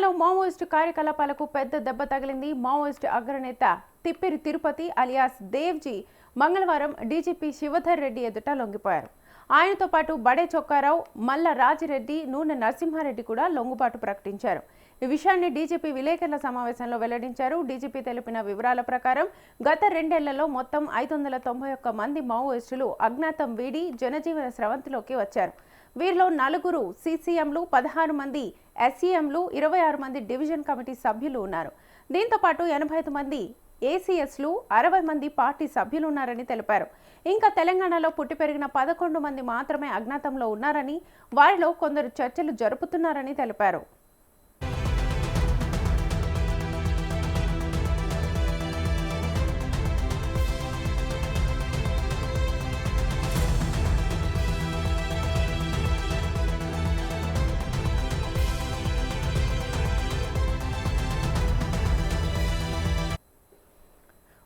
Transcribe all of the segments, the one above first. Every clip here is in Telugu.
ఏపీలో మావోయిస్టు కార్యకలాపాలకు పెద్ద దెబ్బ తగిలింది. మావోయిస్టు అగ్రనేత తిప్పిరి తిరుపతి అలియాస్ దేవ్జీ మంగళవారం డీజీపీ శివధర్ రెడ్డి ఎదుట లొంగిపోయారు. ఆయనతో పాటు బడే చొక్కారావు, మల్ల రాజిరెడ్డి, నూనె నరసింహారెడ్డి కూడా లొంగుబాటు ప్రకటించారు. ఈ విషయాన్ని డీజీపీ విలేకరుల సమావేశంలో వెల్లడించారు. డీజీపీ తెలిపిన వివరాల ప్రకారం గత 2 ఏళ్లలో మొత్తం 591 మంది మావోయిస్టులు అజ్ఞాతం వీడి జనజీవన స్రవంతిలోకి వచ్చారు. వీరిలో 4 సీసీఎంలు, 16 మంది ఎస్ఈఎంలు, 26 మంది డివిజన్ కమిటీ సభ్యులు ఉన్నారు. దీంతో పాటు 85 మంది ఏసీఎస్లు, 60 మంది పార్టీ సభ్యులు ఉన్నారని తెలిపారు. ఇంకా తెలంగాణలో పుట్టి పెరిగిన 11 మంది మాత్రమే అజ్ఞాతంలో ఉన్నారని, వారిలో కొందరు చర్చలు జరుపుతున్నారని తెలిపారు.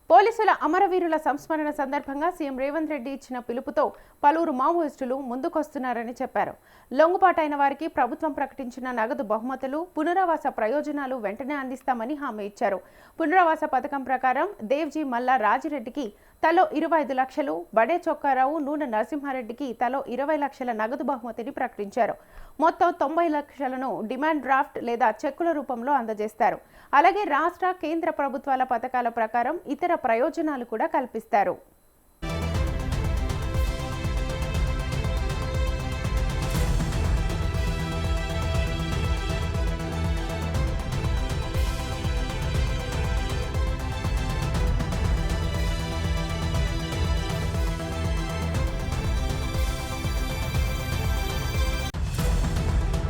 పోలీసుల అమరవీరుల సంస్మరణ సందర్భంగా సీఎం రేవంత్ రెడ్డి ఇచ్చిన పిలుపుతో పలువురు మావోయిస్టులు ముందుకొస్తున్నారని చెప్పారు. లొంగుబాటైన వారికి ప్రభుత్వం ప్రకటించిన నగదు బహుమతులు, పునరావాస ప్రయోజనాలు వెంటనే అందిస్తామని హామీ ఇచ్చారు. పునరావాస పథకం ప్రకారం దేవ్జీ, మల్ల రాజిరెడ్డికి తలో 25 లక్షలు, బడే చొక్కారావు, నూనె నరసింహారెడ్డికి తలో 20 లక్షల నగదు బహుమతిని ప్రకటించారు. మొత్తం 90 లక్షలను డిమాండ్ డ్రాఫ్ట్ లేదా చెక్కుల రూపంలో అందజేస్తారు. అలాగే రాష్ట్ర, కేంద్ర ప్రభుత్వాల పథకాల ప్రకారం ఇతర ప్రయోజనాలు కూడా కల్పిస్తారు.